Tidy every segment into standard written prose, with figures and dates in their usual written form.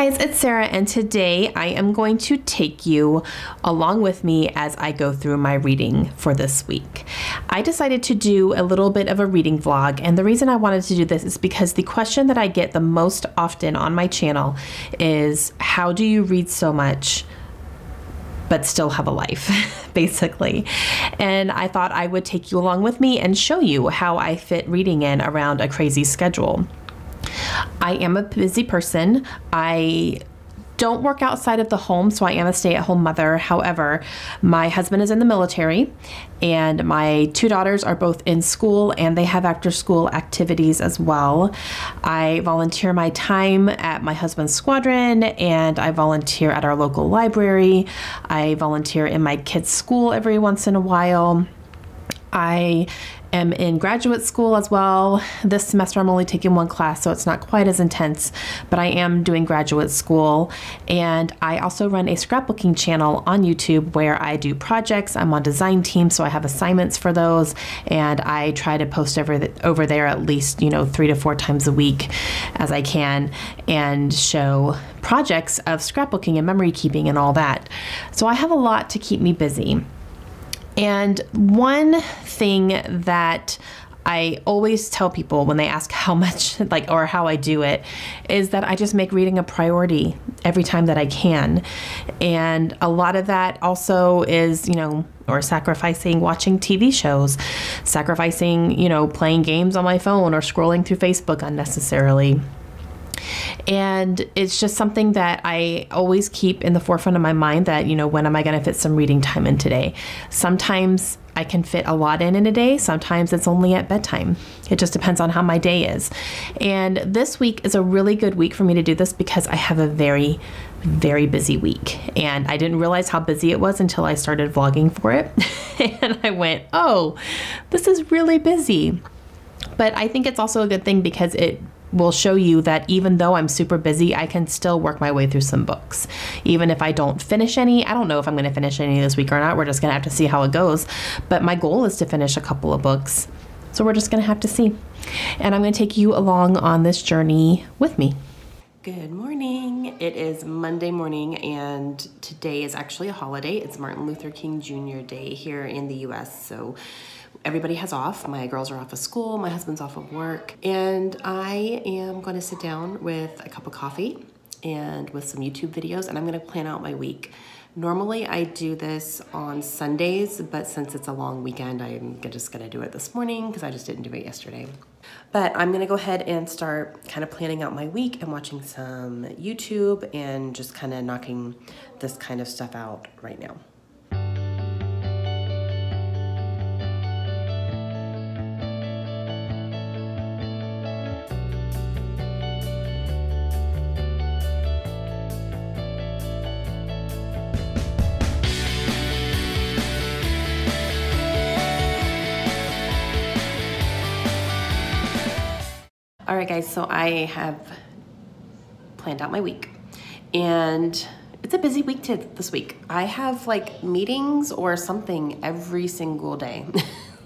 guys, it's Sarah, and today I am going to take you along with me as I go through my reading for this week. I decided to do a little bit of a reading vlog, and the reason I wanted to do this is because the question that I get the most often on my channel is, how do you read so much but still have a life, basically? And I thought I would take you along with me and show you how I fit reading in around a crazy schedule. I am a busy person. I don't work outside of the home, so I am a stay-at-home mother. However, my husband is in the military, and my two daughters are both in school, and they have after-school activities as well. I volunteer my time at my husband's squadron, and I volunteer at our local library. I volunteer in my kids' school every once in a while. I am in graduate school as well. This semester I'm only taking one class, so it's not quite as intense, but I am doing graduate school. And I also run a scrapbooking channel on YouTube where I do projects. I'm on design team, so I have assignments for those, and I try to post over there at least, 3 to 4 times a week as I can, and show projects of scrapbooking and memory keeping and all that. So I have a lot to keep me busy. And one thing that I always tell people when they ask how much, or how I do it, is that I just make reading a priority every time that I can. And a lot of that also is, or sacrificing watching TV shows, sacrificing, playing games on my phone or scrolling through Facebook unnecessarily. And it's just something that I always keep in the forefront of my mind that, when am I going to fit some reading time in today? Sometimes I can fit a lot in a day. Sometimes it's only at bedtime. It just depends on how my day is. And this week is a really good week for me to do this because I have a very, very busy week. And I didn't realize how busy it was until I started vlogging for it. And I went, oh, this is really busy. But I think it's also a good thing because it will show you that even though I'm super busy, I can still work my way through some books. Even if I don't finish any, I don't know if I'm going to finish any this week or not. We're just going to have to see how it goes. But my goal is to finish a couple of books. So we're just going to have to see. And I'm going to take you along on this journey with me. Good morning. It is Monday morning, and today is actually a holiday. It's Martin Luther King Jr. Day here in the US. So everybody has off. My girls are off of school, my husband's off of work, and I am going to sit down with a cup of coffee and with some YouTube videos, and I'm going to plan out my week. Normally I do this on Sundays, but since it's a long weekend, I'm just going to do it this morning because I just didn't do it yesterday. But I'm going to go ahead and start kind of planning out my week and watching some YouTube and just kind of knocking this kind of stuff out right now. All right, guys, so I have planned out my week, and it's a busy week this week. I have meetings or something every single day.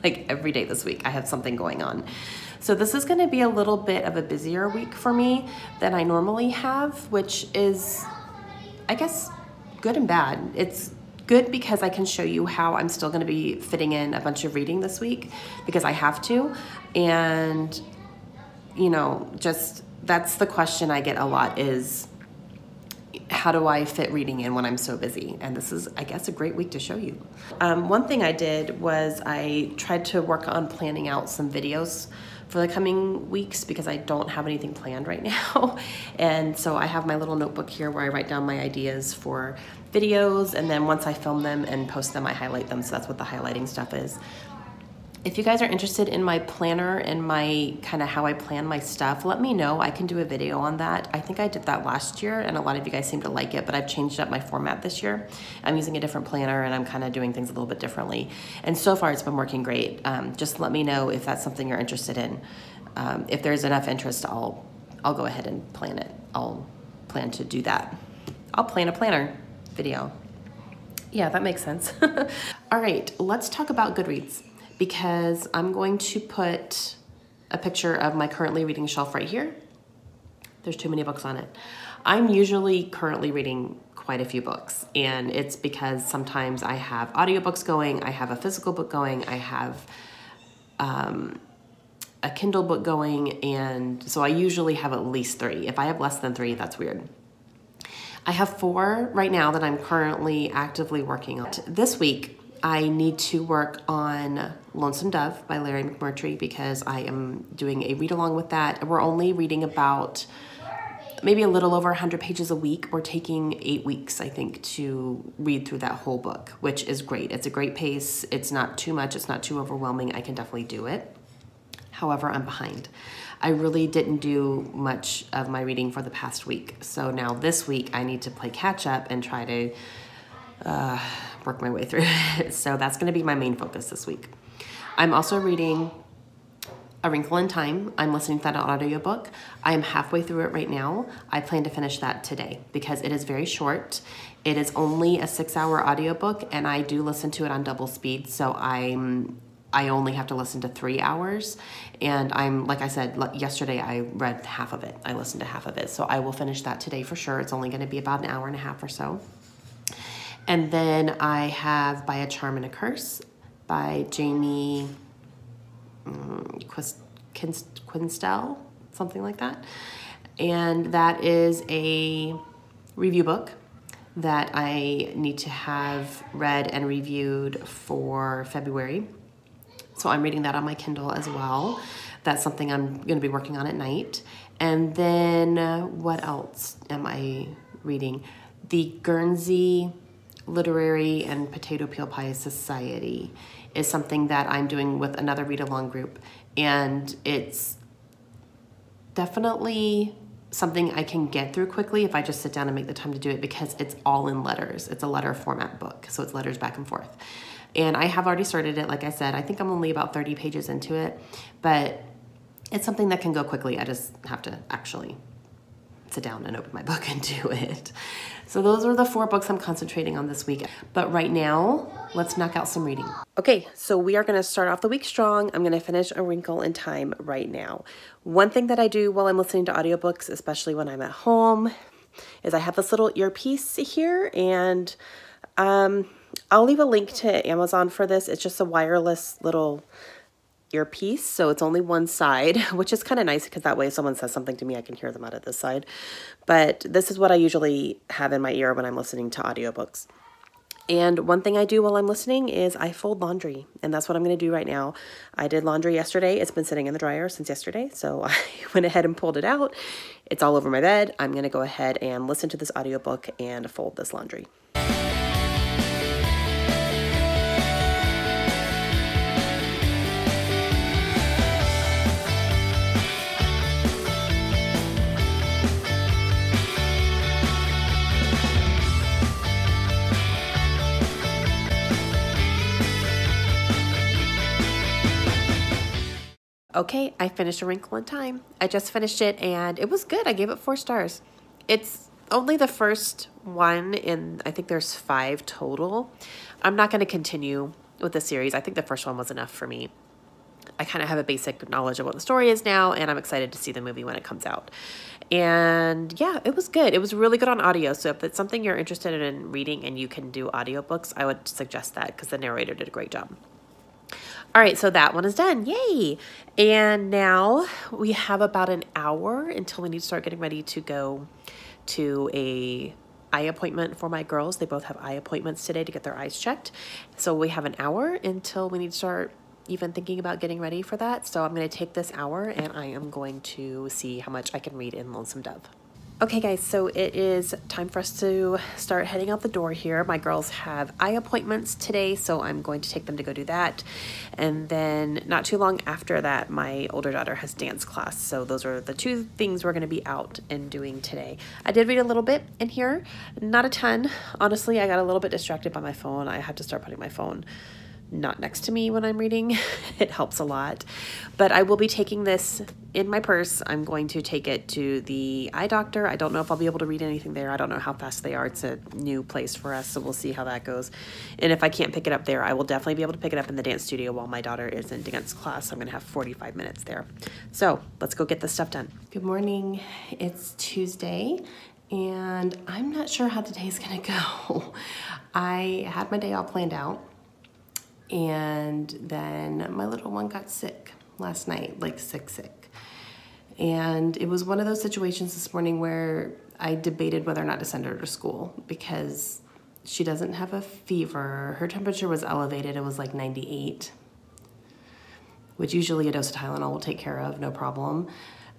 Every day this week, I have something going on. So this is gonna be a little bit of a busier week for me than I normally have, which is, I guess, good and bad. It's good because I can show you how I'm still gonna be fitting in a bunch of reading this week because I have to, and just that's the question I get a lot is, how do I fit reading in when I'm so busy? And this is, I guess, a great week to show you. One thing I did was I tried to work on planning out some videos for the coming weeks because I don't have anything planned right now. And so I have my little notebook here where I write down my ideas for videos, and then once I film them and post them, I highlight them. So that's what the highlighting stuff is. If you guys are interested in my planner and my kind of how I plan my stuff, let me know. I can do a video on that. I think I did that last year and a lot of you guys seem to like it, but I've changed up my format this year. I'm using a different planner and I'm kind of doing things a little bit differently. And so far it's been working great. Just let me know if that's something you're interested in. If there's enough interest, I'll go ahead and plan it. I'll plan to do that. I'll plan a planner video. Yeah, that makes sense. All right, let's talk about Goodreads, because I'm going to put a picture of my currently reading shelf right here. There's too many books on it. I'm usually currently reading quite a few books, and it's because sometimes I have audiobooks going, I have a physical book going, I have a Kindle book going, and so I usually have at least 3. If I have less than 3, that's weird. I have 4 right now that I'm currently actively working on. This week, I need to work on Lonesome Dove by Larry McMurtry because I am doing a read-along with that. We're only reading about maybe a little over 100 pages a week. We're taking 8 weeks, I think, to read through that whole book, which is great. It's a great pace. It's not too much. It's not too overwhelming. I can definitely do it. However, I'm behind. I really didn't do much of my reading for the past week. So now this week I need to play catch up and try to work my way through it. So that's going to be my main focus this week. I'm also reading A Wrinkle in Time. I'm listening to that audiobook. I am halfway through it right now. I plan to finish that today because it is very short. It is only a 6-hour audiobook, and I do listen to it on double speed. So I only have to listen to 3 hours, and like I said, yesterday I read half of it. I listened to half of it, so I will finish that today for sure. It's only going to be about an hour and a half or so. And then I have By a Charm and a Curse by Jamie Quinstel, something like that. And that is a review book that I need to have read and reviewed for February. So I'm reading that on my Kindle as well. That's something I'm going to be working on at night. And then what else am I reading? The Guernsey Literary and Potato Peel Pie Society is something that I'm doing with another read-along group. And it's definitely something I can get through quickly if I just sit down and make the time to do it because it's all in letters. It's a letter format book, so it's letters back and forth. And I have already started it, like I said. I think I'm only about 30 pages into it, but it's something that can go quickly. I just have to actually sit down and open my book and do it. So those are the 4 books I'm concentrating on this week. But right now, let's knock out some reading. Okay, so we are going to start off the week strong. I'm going to finish A Wrinkle in Time right now. One thing that I do while I'm listening to audiobooks, especially when I'm at home, is I have this little earpiece here, and I'll leave a link to Amazon for this. It's just a wireless little earpiece, so it's only one side, which is kind of nice because that way if someone says something to me, I can hear them out of this side. But this is what I usually have in my ear when I'm listening to audiobooks. And one thing I do while I'm listening is I fold laundry, and that's what I'm going to do right now. I did laundry yesterday. It's been sitting in the dryer since yesterday, so I went ahead and pulled it out. It's all over my bed. I'm going to go ahead and listen to this audiobook and fold this laundry. Okay, I finished A Wrinkle in Time. I just finished it and it was good. I gave it 4 stars. It's only the first one and I think there's 5 total. I'm not going to continue with the series. I think the first one was enough for me. I kind of have a basic knowledge of what the story is now, and I'm excited to see the movie when it comes out. And yeah, it was good. It was really good on audio. So if it's something you're interested in reading and you can do audiobooks, I would suggest that because the narrator did a great job. All right, so that one is done. Yay! And now we have about an hour until we need to start getting ready to go to a eye appointment for my girls. They both have eye appointments today to get their eyes checked. So we have an hour until we need to start even thinking about getting ready for that. So I'm going to take this hour and I am going to see how much I can read in Lonesome Dove. Okay guys, so it is time for us to start heading out the door here. My girls have eye appointments today, so I'm going to take them to go do that. And then not too long after that, my older daughter has dance class. So those are the 2 things we're going to be out and doing today. I did read a little bit in here, not a ton. Honestly, I got a little bit distracted by my phone. I have to start putting my phone not next to me when I'm reading. It helps a lot. But I will be taking this in my purse. I'm going to take it to the eye doctor. I don't know if I'll be able to read anything there. I don't know how fast they are. It's a new place for us, so we'll see how that goes. And if I can't pick it up there, I will definitely be able to pick it up in the dance studio while my daughter is in dance class. I'm going to have 45 minutes there. So let's go get this stuff done. Good morning. It's Tuesday. and I'm not sure how the day's gonna go. I had my day all planned out, and then my little one got sick last night, like sick. And it was one of those situations this morning where I debated whether or not to send her to school because she doesn't have a fever. Her temperature was elevated, it was like 98, which usually a dose of Tylenol will take care of, no problem.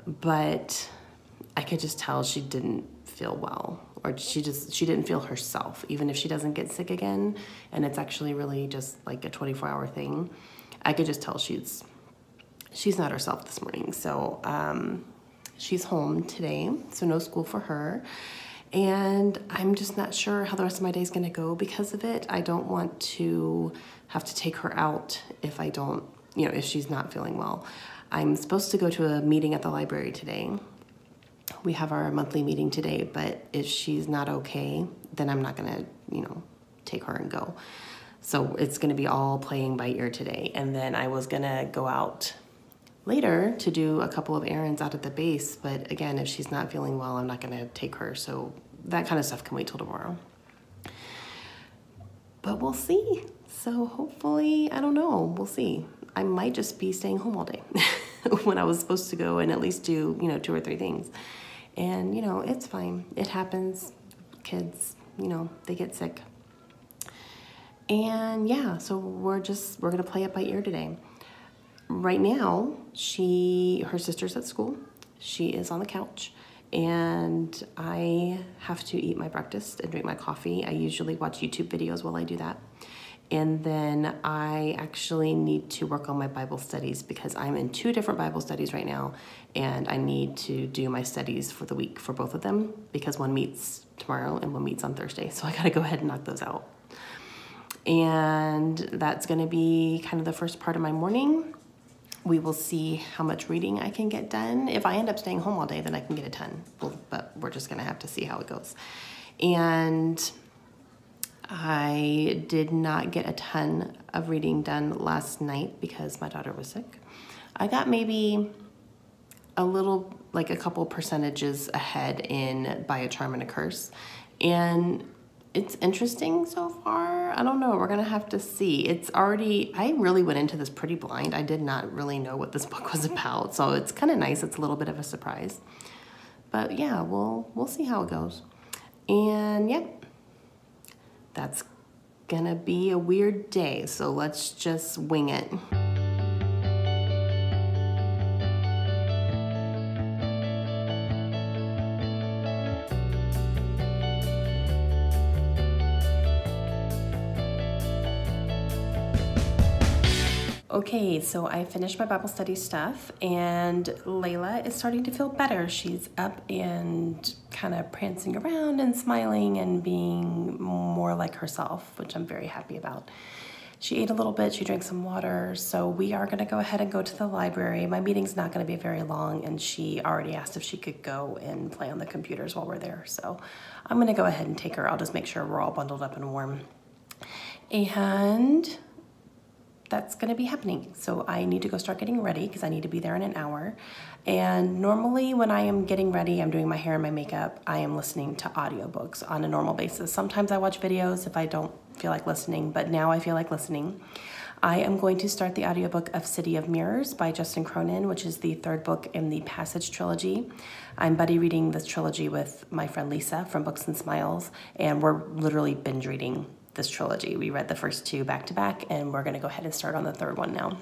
But I could just tell she didn't feel well, or she didn't feel herself, even if she doesn't get sick again, and it's actually really just like a 24-hour thing. I could just tell she's not herself this morning. So she's home today, so no school for her. And I'm just not sure how the rest of my day is gonna go because of it. I don't want to have to take her out if if she's not feeling well. I'm supposed to go to a meeting at the library today. We have our monthly meeting today, but if she's not okay, then I'm not gonna, take her and go. So it's gonna be all playing by ear today. And then I was gonna go out later to do a couple of errands out at the base, but again, if she's not feeling well, I'm not gonna take her. So that kind of stuff can wait till tomorrow. But we'll see. So hopefully, I don't know, we'll see. I might just be staying home all day when I was supposed to go and at least do, 2 or 3 things. And, it's fine. It happens. Kids, they get sick. And yeah, so we're gonna play it by ear today. Right now, her sister's at school. She is on the couch, and I have to eat my breakfast and drink my coffee. I usually watch YouTube videos while I do that. And then I actually need to work on my Bible studies because I'm in 2 different Bible studies right now, and I need to do my studies for the week for both of them because one meets tomorrow and one meets on Thursday. So I gotta go ahead and knock those out. And that's gonna be kind of the first part of my morning. We will see how much reading I can get done. If I end up staying home all day, then I can get a ton, but we're just gonna have to see how it goes. And I did not get a ton of reading done last night because my daughter was sick. I got maybe a couple percentages ahead in By a Charm and a Curse. And it's interesting so far. I don't know, we're gonna have to see. I really went into this pretty blind. I did not really know what this book was about, so it's kind of nice. It's a little bit of a surprise. But yeah, we'll see how it goes. And yep, that's gonna be a weird day, so let's just wing it. Okay, so I finished my Bible study stuff, and Layla is starting to feel better. She's up and kind of prancing around and smiling and being more like herself, which I'm very happy about. She ate a little bit, she drank some water, so we are gonna go ahead and go to the library. My meeting's not gonna be very long, and she already asked if she could go and play on the computers while we're there. So I'm gonna go ahead and take her. I'll just make sure we're all bundled up and warm. And that's gonna be happening. So I need to go start getting ready because I need to be there in an hour. And normally when I am getting ready, I'm doing my hair and my makeup, I am listening to audiobooks on a normal basis. Sometimes I watch videos if I don't feel like listening, but now I feel like listening. I am going to start the audiobook of City of Mirrors by Justin Cronin, which is the 3rd book in the Passage trilogy. I'm buddy reading this trilogy with my friend Lisa from Books and Smiles, and we're literally binge reading this trilogy. We read the first 2 back to back, and we're gonna go ahead and start on the 3rd one now.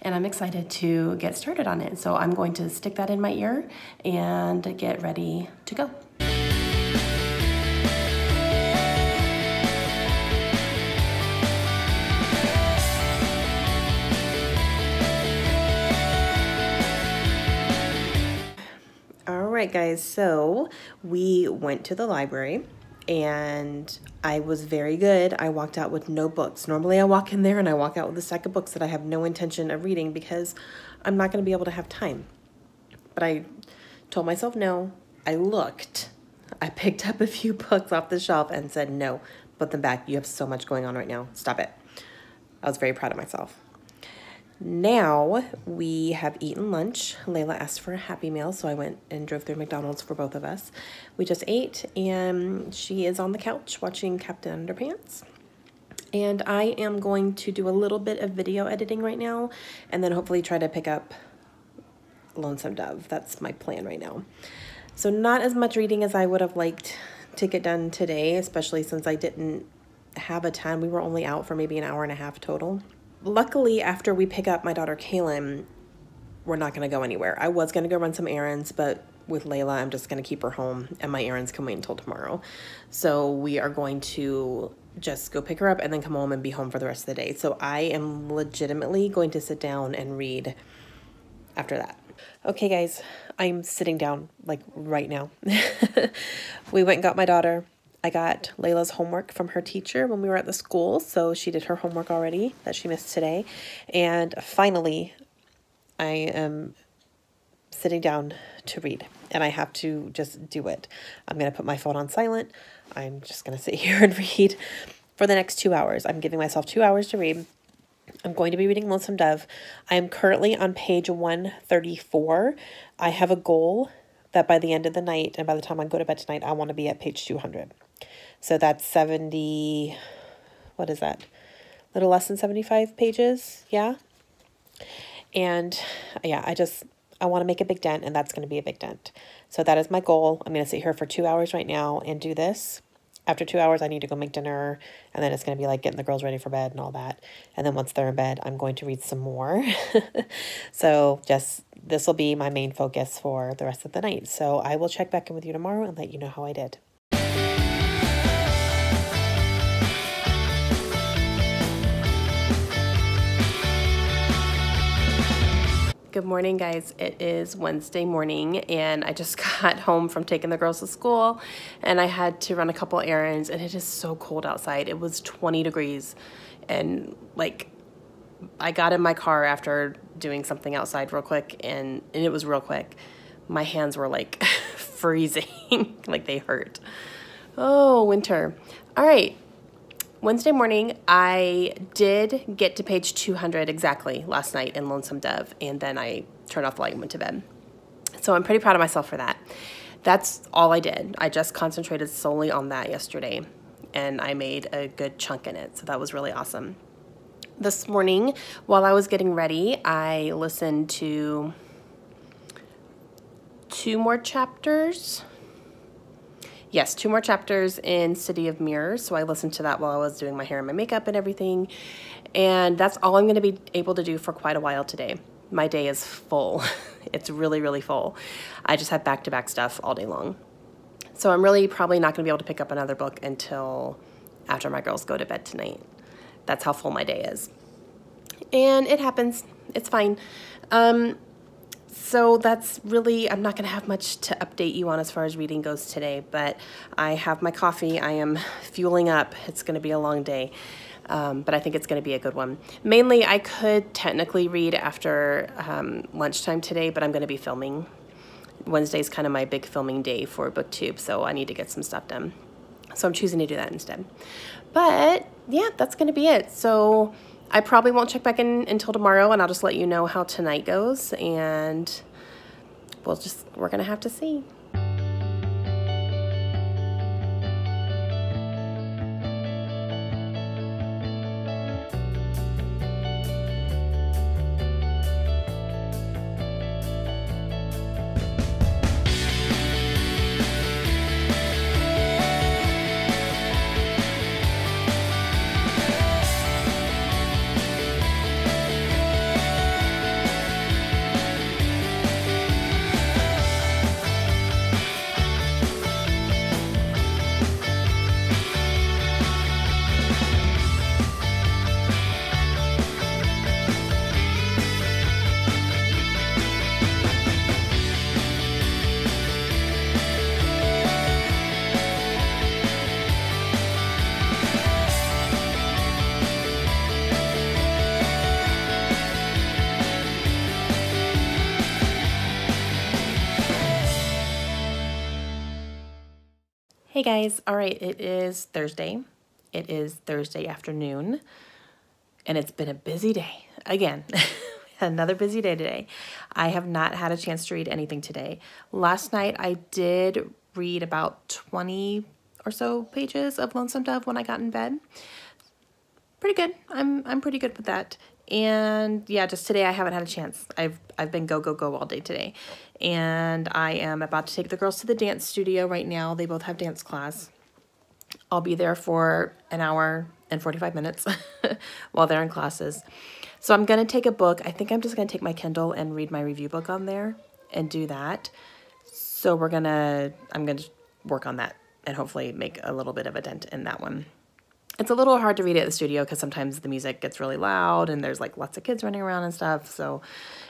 And I'm excited to get started on it. So I'm going to stick that in my ear and get ready to go. All right, guys, so we went to the library and I was very good. I walked out with no books. Normally I walk in there and I walk out with a stack of books that I have no intention of reading because I'm not going to be able to have time. But I told myself no. I looked. I picked up a few books off the shelf and said, no, put them back. You have so much going on right now. Stop it. I was very proud of myself. Now we have eaten lunch. Layla asked for a Happy Meal, so I went and drove through McDonald's for both of us. We just ate, and she is on the couch watching Captain Underpants. And I am going to do a little bit of video editing right now, and then hopefully try to pick up Lonesome Dove. That's my plan right now. So not as much reading as I would have liked to get done today, especially since I didn't have a ton. We were only out for maybe an hour and a half total. Luckily, after we pick up my daughter Kaylin, we're not going to go anywhere. I was going to go run some errands, but with Layla, I'm just going to keep her home, and my errands can wait until tomorrow. So we are going to just go pick her up and then come home and be home for the rest of the day. So I am legitimately going to sit down and read after that. Okay, guys, I'm sitting down like right now. We went and got my daughter. I got Layla's homework from her teacher when we were at the school, so she did her homework already that she missed today. And finally, I am sitting down to read, and I have to just do it. I'm going to put my phone on silent. I'm just going to sit here and read for the next 2 hours. I'm giving myself 2 hours to read. I'm going to be reading Lonesome Dove. I am currently on page 134. I have a goal that by the end of the night, and by the time I go to bed tonight, I want to be at page 200. So that's 70, what is that? A little less than 75 pages, yeah? And yeah, I want to make a big dent, and that's going to be a big dent. So that is my goal. I'm going to sit here for 2 hours right now and do this. After 2 hours, I need to go make dinner, and then it's going to be like getting the girls ready for bed and all that. And then once they're in bed, I'm going to read some more. So this will be my main focus for the rest of the night. So I will check back in with you tomorrow and let you know how I did. Good morning, guys. It is Wednesday morning, and I just got home from taking the girls to school, and I had to run a couple errands, and it is so cold outside. It was 20 degrees, and like I got in my car after doing something outside real quick, and it was real quick. My hands were like freezing, like they hurt. Oh, winter. All right. Wednesday morning, I did get to page 200 exactly last night in Lonesome Dove, and then I turned off the light and went to bed. So I'm pretty proud of myself for that. That's all I did. I just concentrated solely on that yesterday, and I made a good chunk in it, so that was really awesome. This morning, while I was getting ready, I listened to 2 more chapters. Yes, 2 more chapters in City of Mirrors. So I listened to that while I was doing my hair and my makeup and everything. And that's all I'm going to be able to do for quite a while today. My day is full. It's really, really full. I just have back-to-back stuff all day long. So I'm really probably not going to be able to pick up another book until after my girls go to bed tonight. That's how full my day is. And it happens. It's fine. So that's really, I'm not going to have much to update you on as far as reading goes today, but I have my coffee. I am fueling up. It's going to be a long day, but I think it's going to be a good one. Mainly, I could technically read after lunchtime today, but I'm going to be filming. Wednesday's kind of my big filming day for BookTube, so I need to get some stuff done. So I'm choosing to do that instead. But yeah, that's going to be it. So I probably won't check back in until tomorrow, and I'll just let you know how tonight goes, and we're going to have to see. Hey guys, all right, it is Thursday. It is Thursday afternoon, and it's been a busy day. again, another busy day today. I have not had a chance to read anything today. Last night I did read about 20 or so pages of Lonesome Dove when I got in bed. Pretty good. I'm pretty good with that. And yeah, just today I haven't had a chance. I've been go all day today. And I am about to take the girls to the dance studio right now. They both have dance class. I'll be there for an hour and 45 minutes while they're in classes. So I'm going to take a book. I think I'm just going to take my Kindle and read my review book on there and do that. So I'm going to work on that and hopefully make a little bit of a dent in that one. It's a little hard to read at the studio because sometimes the music gets really loud and there's like lots of kids running around and stuff. So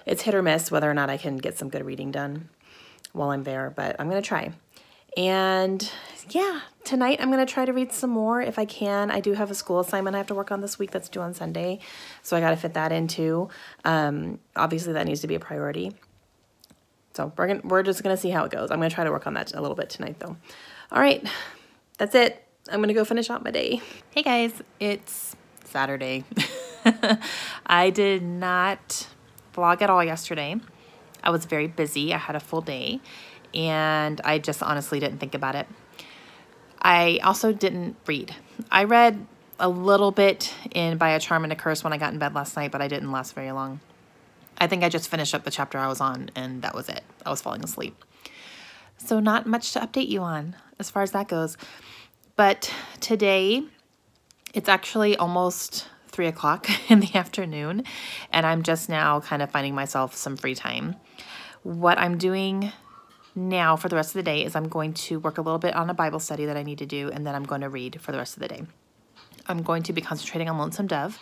it's hit or miss whether or not I can get some good reading done while I'm there, but I'm going to try. And yeah, tonight I'm going to try to read some more if I can. I do have a school assignment I have to work on this week that's due on Sunday, so I got to fit that in too. Obviously that needs to be a priority. So we're just going to see how it goes. I'm going to try to work on that a little bit tonight though. All right, that's it. I'm going to go finish out my day. Hey guys, it's Saturday. I did not vlog at all yesterday. I was very busy. I had a full day and I just honestly didn't think about it. I also didn't read. I read a little bit in By a Charm and a Curse when I got in bed last night, but I didn't last very long. I think I just finished up the chapter I was on and that was it. I was falling asleep. So not much to update you on as far as that goes. But today, it's actually almost 3 o'clock in the afternoon, and I'm just now kind of finding myself some free time. What I'm doing now for the rest of the day is I'm going to work a little bit on a Bible study that I need to do, and then I'm going to read for the rest of the day. I'm going to be concentrating on Lonesome Dove.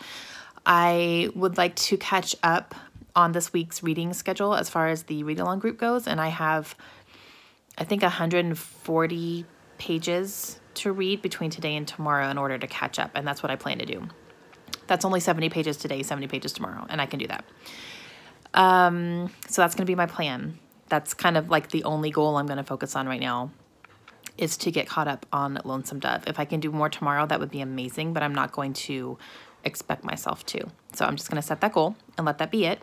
I would like to catch up on this week's reading schedule as far as the read-along group goes, and I have, I think, 140 pages to read between today and tomorrow in order to catch up, and that's what I plan to do. That's only 70 pages today, 70 pages tomorrow, and I can do that. So that's going to be my plan. That's kind of like the only goal I'm going to focus on right now is to get caught up on Lonesome Dove. If I can do more tomorrow, that would be amazing, but I'm not going to expect myself to. So I'm just going to set that goal and let that be it.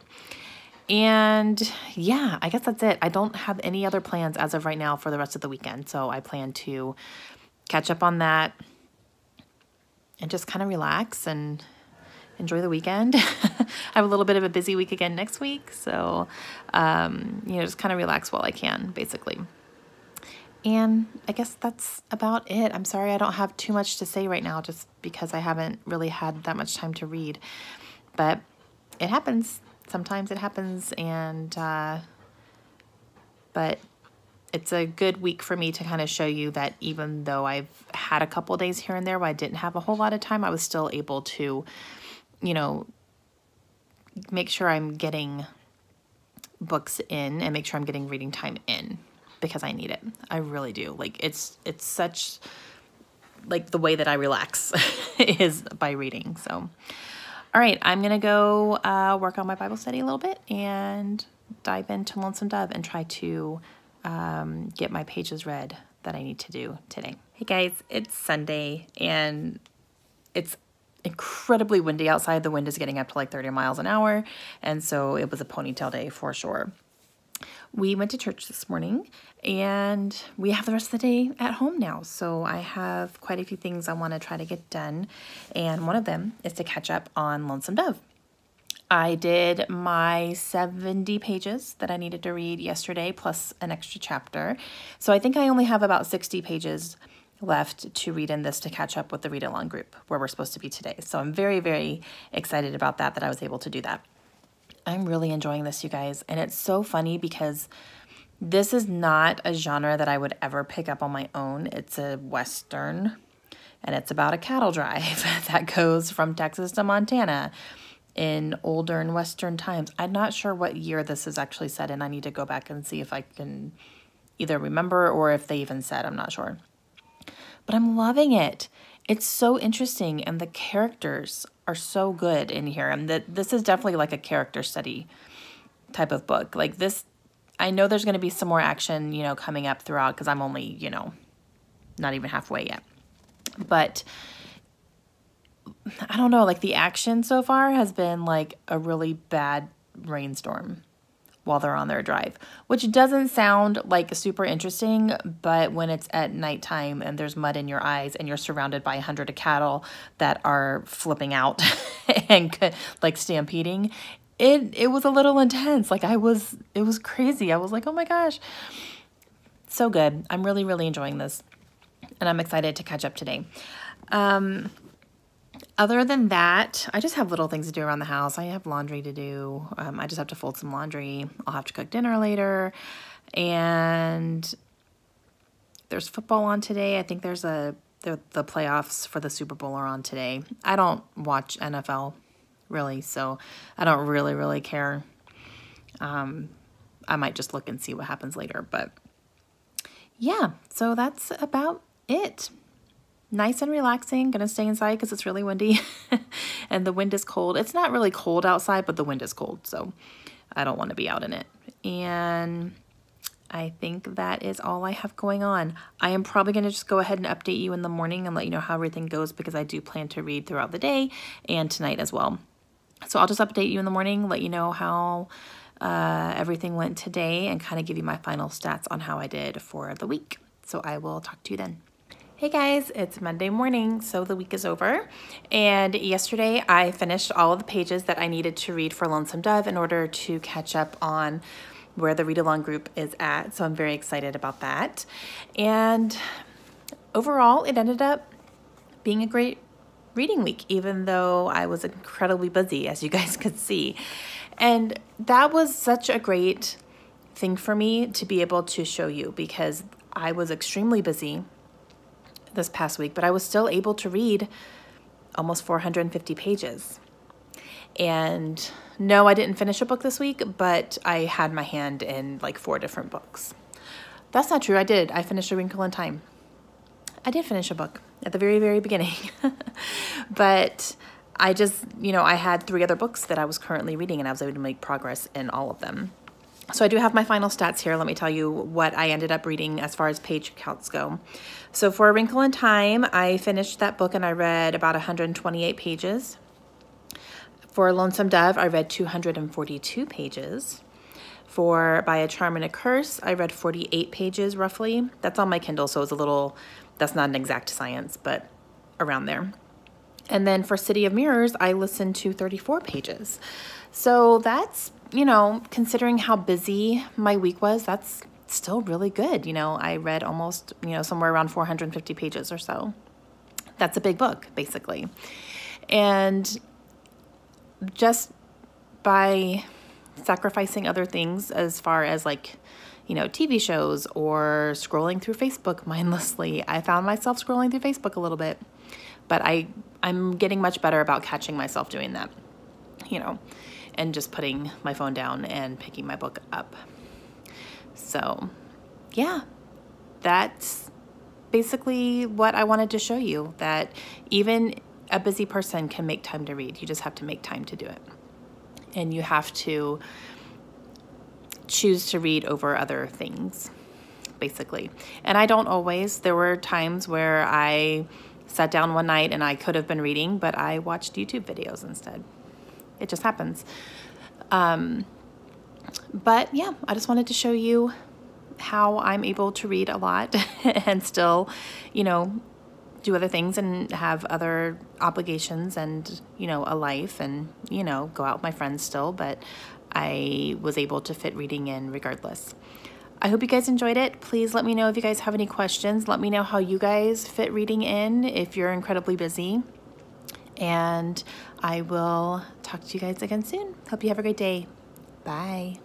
And yeah, I guess that's it. I don't have any other plans as of right now for the rest of the weekend, so I plan to catch up on that and just kind of relax and enjoy the weekend. I have a little bit of a busy week again next week, so just kind of relax while I can, basically. And I guess that's about it. I'm sorry I don't have too much to say right now just because I haven't really had that much time to read, but it happens. Sometimes it happens, and but it's a good week for me to kind of show you that even though I've had a couple days here and there where I didn't have a whole lot of time, I was still able to, make sure I'm getting books in and make sure I'm getting reading time in because I need it. I really do. Like it's such like the way that I relax is by reading. So, all right, I'm going to go work on my Bible study a little bit and dive into Lonesome Dove and try to get my pages read that I need to do today. Hey guys, it's Sunday and it's incredibly windy outside. The wind is getting up to like 30 miles an hour, and so it was a ponytail day for sure. We went to church this morning and we have the rest of the day at home now. So I have quite a few things I want to try to get done, and one of them is to catch up on Lonesome Dove. I did my 70 pages that I needed to read yesterday, plus an extra chapter. So I think I only have about 60 pages left to read in this to catch up with the read-along group where we're supposed to be today. So I'm very, very excited about that I was able to do that. I'm really enjoying this, you guys. And it's so funny because this is not a genre that I would ever pick up on my own. It's a Western, and it's about a cattle drive that goes from Texas to Montana in older and Western times. I'm not sure what year this is actually set in. I need to go back and see if I can either remember or if they even said. I'm not sure. But I'm loving it. It's so interesting, and the characters are so good in here. And this is definitely like a character study type of book. Like this, I know there's going to be some more action, coming up throughout because I'm only, not even halfway yet. But I don't know, like the action so far has been like a really bad rainstorm while they're on their drive, which doesn't sound like super interesting, but when it's at nighttime and there's mud in your eyes and you're surrounded by 100 cattle that are flipping out and like stampeding, it was a little intense. Like it was crazy. I was like, oh my gosh, so good. I'm really, really enjoying this, and I'm excited to catch up today. Other than that, I just have little things to do around the house. I have laundry to do. I just have to fold some laundry. I'll have to cook dinner later. And there's football on today. I think there's the playoffs for the Super Bowl are on today. I don't watch NFL really, so I don't really care. I might just look and see what happens later. But yeah, so that's about it. Nice and relaxing. Gonna stay inside because it's really windy and the wind is cold. It's not really cold outside, but the wind is cold, so I don't want to be out in it. And I think that is all I have going on. I am probably going to just go ahead and update you in the morning and let you know how everything goes, because I do plan to read throughout the day and tonight as well. So I'll just update you in the morning, let you know how everything went today, and kind of give you my final stats on how I did for the week. So I will talk to you then. Hey guys, it's Monday morning, so the week is over, and yesterday I finished all of the pages that I needed to read for Lonesome Dove in order to catch up on where the read-along group is at, so I'm very excited about that. And overall, it ended up being a great reading week, even though I was incredibly busy, as you guys could see. And that was such a great thing for me to be able to show you, because I was extremely busy this past week, but I was still able to read almost 450 pages. And no, I didn't finish a book this week, but I had my hand in like 4 different books. That's not true. I did. I finished A Wrinkle in Time. I did finish a book at the very beginning. But I just, I had 3 other books that I was currently reading, and I was able to make progress in all of them. So I do have my final stats here. Let me tell you what I ended up reading as far as page counts go. So for A Wrinkle in Time, I finished that book and I read about 128 pages. For Lonesome Dove, I read 242 pages. For By a Charm and a Curse, I read 48 pages roughly. That's on my Kindle, so it's that's not an exact science, but around there. And then for City of Mirrors, I listened to 34 pages. So that's, considering how busy my week was, that's still really good. I read almost, somewhere around 450 pages or so. That's a big book, basically. And just by sacrificing other things as far as like, TV shows or scrolling through Facebook mindlessly, I found myself scrolling through Facebook a little bit. But I'm getting much better about catching myself doing that, and just putting my phone down and picking my book up. So yeah, that's basically what I wanted to show you, that even a busy person can make time to read. You just have to make time to do it. And you have to choose to read over other things, basically. And I don't always. There were times where I sat down one night and I could have been reading, but I watched YouTube videos instead. It just happens. But yeah, I just wanted to show you how I'm able to read a lot and still, do other things and have other obligations and, a life and, go out with my friends still, but I was able to fit reading in regardless. I hope you guys enjoyed it. Please let me know if you guys have any questions. Let me know how you guys fit reading in if you're incredibly busy. And I will talk to you guys again soon. Hope you have a great day. Bye.